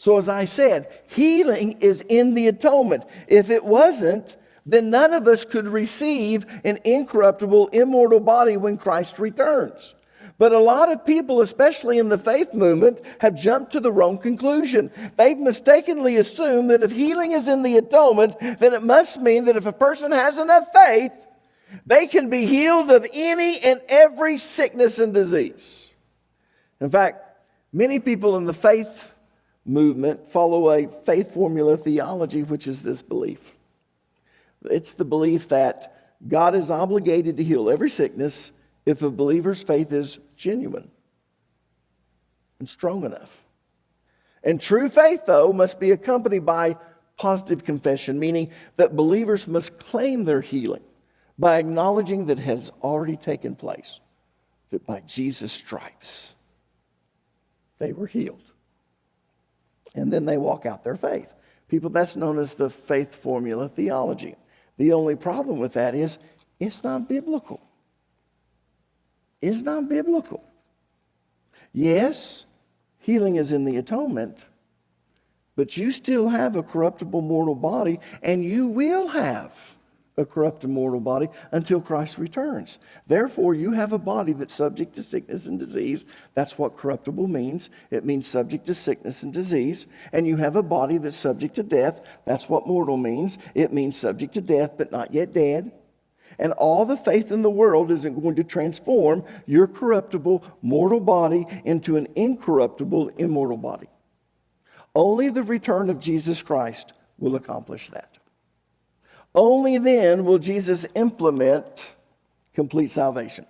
So as I said, healing is in the atonement. If it wasn't, then none of us could receive an incorruptible, immortal body when Christ returns. But a lot of people, especially in the faith movement, have jumped to the wrong conclusion. They've mistakenly assumed that if healing is in the atonement, then it must mean that if a person has enough faith, they can be healed of any and every sickness and disease. In fact, many people in the faith movement follow a faith formula theology, which is this belief. It's the belief that God is obligated to heal every sickness if a believer's faith is genuine and strong enough. And true faith, though, must be accompanied by positive confession, meaning that believers must claim their healing by acknowledging that it has already taken place, that by Jesus' stripes they were healed. And then they walk out their faith. People, that's known as the faith formula theology. The only problem with that is it's not biblical. It's not biblical. Yes, healing is in the atonement, but you still have a corruptible mortal body, and you will have a corruptible mortal body until Christ returns. Therefore, you have a body that's subject to sickness and disease. That's what corruptible means. It means subject to sickness and disease. And you have a body that's subject to death. That's what mortal means. It means subject to death, but not yet dead. And all the faith in the world isn't going to transform your corruptible mortal body into an incorruptible immortal body. Only the return of Jesus Christ will accomplish that. Only then will Jesus implement complete salvation.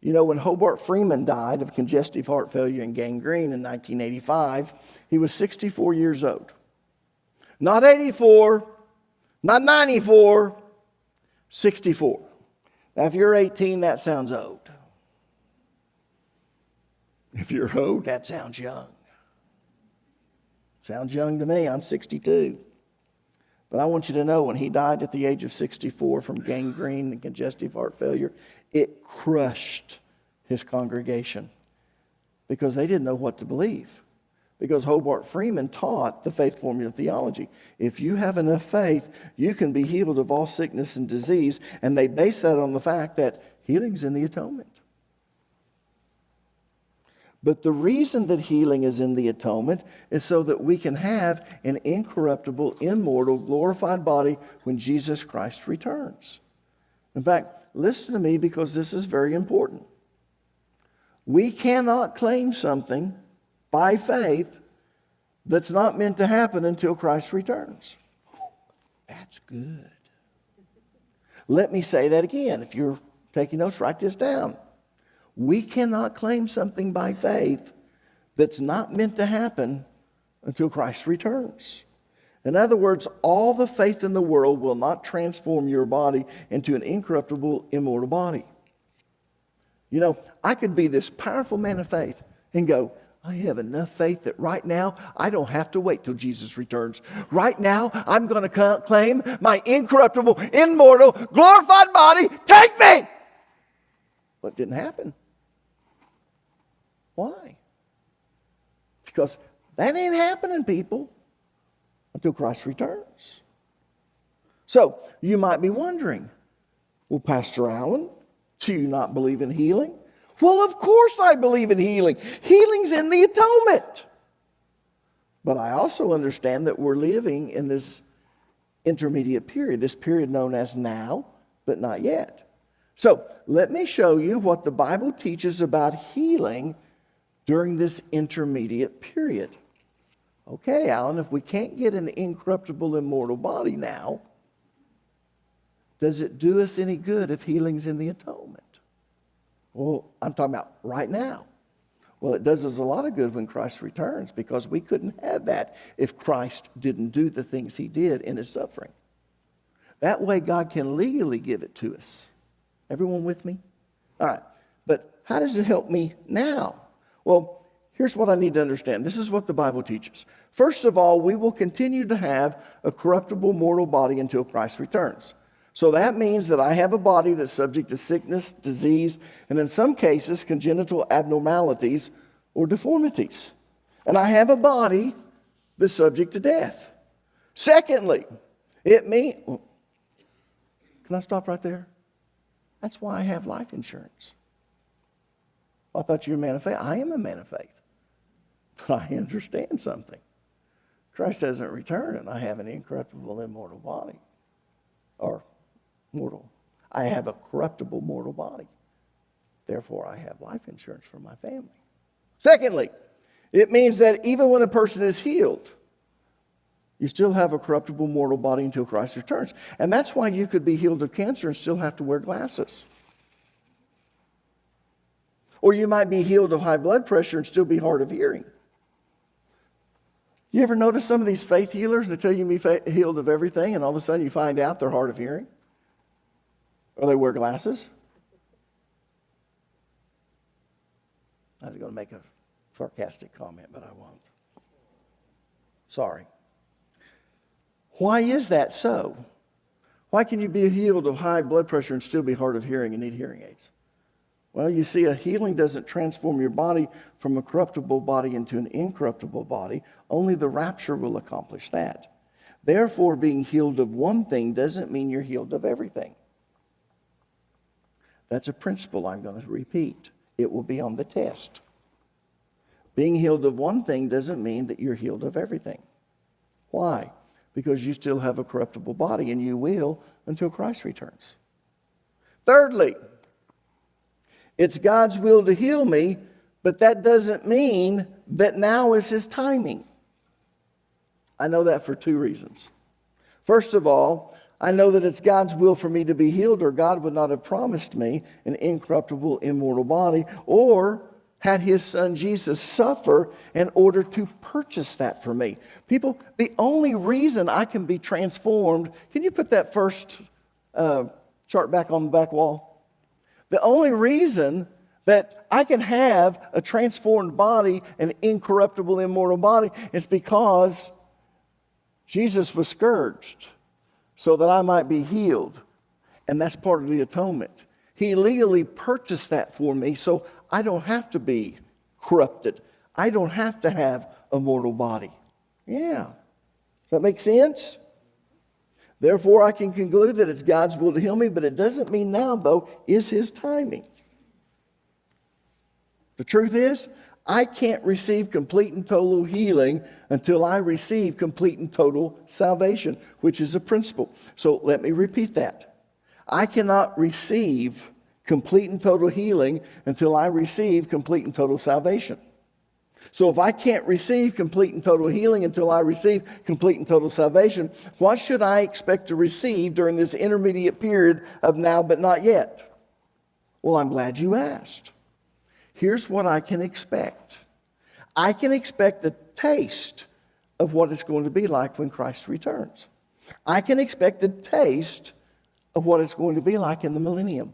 You know, when Hobart Freeman died of congestive heart failure and gangrene in 1985, he was 64 years old. Not 84, not 94, 64. Now, if you're 18, that sounds old. If you're old, that sounds young. Sounds young to me. I'm 62. But I want you to know, when he died at the age of 64 from gangrene and congestive heart failure, it crushed his congregation because they didn't know what to believe. Because Hobart Freeman taught the faith formula theology. If you have enough faith, you can be healed of all sickness and disease. And they base that on the fact that healing's in the atonement. But the reason that healing is in the atonement is so that we can have an incorruptible, immortal, glorified body when Jesus Christ returns. In fact, listen to me, because this is very important. We cannot claim something by faith that's not meant to happen until Christ returns. That's good. Let me say that again. If you're taking notes, write this down. We cannot claim something by faith that's not meant to happen until Christ returns. In other words, all the faith in the world will not transform your body into an incorruptible, immortal body. You know, I could be this powerful man of faith and go, I have enough faith that right now I don't have to wait till Jesus returns. Right now I'm going to claim my incorruptible, immortal, glorified body. Take me! But it didn't happen. Why? Because that ain't happening, people, until Christ returns. So you might be wondering, well, Pastor Allen, do you not believe in healing? Well, of course I believe in healing. Healing's in the atonement. But I also understand that we're living in this intermediate period, this period known as now, but not yet. So let me show you what the Bible teaches about healing during this intermediate period. Okay, Alan, if we can't get an incorruptible, immortal body now, does it do us any good if healing's in the atonement? Well, I'm talking about right now. Well, it does us a lot of good when Christ returns, because we couldn't have that if Christ didn't do the things he did in his suffering. That way God can legally give it to us. Everyone with me? All right. But how does it help me now? Well, here's what I need to understand. This is what the Bible teaches. First of all, we will continue to have a corruptible mortal body until Christ returns. So that means that I have a body that's subject to sickness, disease, and in some cases, congenital abnormalities or deformities. And I have a body that's subject to death. Secondly, it means... Can I stop right there? That's why I have life insurance. I thought you were a man of faith. I am a man of faith. But I understand something. Christ hasn't returned, and I have an incorruptible, immortal body. Or mortal. I have a corruptible, mortal body. Therefore, I have life insurance for my family. Secondly, it means that even when a person is healed, you still have a corruptible, mortal body until Christ returns. And that's why you could be healed of cancer and still have to wear glasses. Or you might be healed of high blood pressure and still be hard of hearing. You ever notice some of these faith healers, they tell you you can be healed of everything, and all of a sudden you find out they're hard of hearing? Or they wear glasses? I was going to make a sarcastic comment, but I won't. Sorry. Why is that so? Why can you be healed of high blood pressure and still be hard of hearing and need hearing aids? Well, you see, a healing doesn't transform your body from a corruptible body into an incorruptible body. Only the rapture will accomplish that. Therefore, being healed of one thing doesn't mean you're healed of everything. That's a principle I'm going to repeat. It will be on the test. Being healed of one thing doesn't mean that you're healed of everything. Why? Because you still have a corruptible body, and you will until Christ returns. Thirdly, it's God's will to heal me, but that doesn't mean that now is His timing. I know that for two reasons. First of all, I know that it's God's will for me to be healed, or God would not have promised me an incorruptible, immortal body, or had His Son Jesus suffer in order to purchase that for me. People, the only reason I can be transformed, can you put that first chart back on the back wall? The only reason that I can have a transformed body, an incorruptible, immortal body, is because Jesus was scourged so that I might be healed. And that's part of the atonement. He legally purchased that for me, so I don't have to be corrupted. I don't have to have a mortal body. Yeah. Does that make sense? Therefore, I can conclude that it's God's will to heal me, but it doesn't mean now, though, is His timing. The truth is, I can't receive complete and total healing until I receive complete and total salvation, which is a principle. So let me repeat that. I cannot receive complete and total healing until I receive complete and total salvation. So if I can't receive complete and total healing until I receive complete and total salvation, what should I expect to receive during this intermediate period of now but not yet? Well, I'm glad you asked. Here's what I can expect. I can expect the taste of what it's going to be like when Christ returns. I can expect the taste of what it's going to be like in the millennium.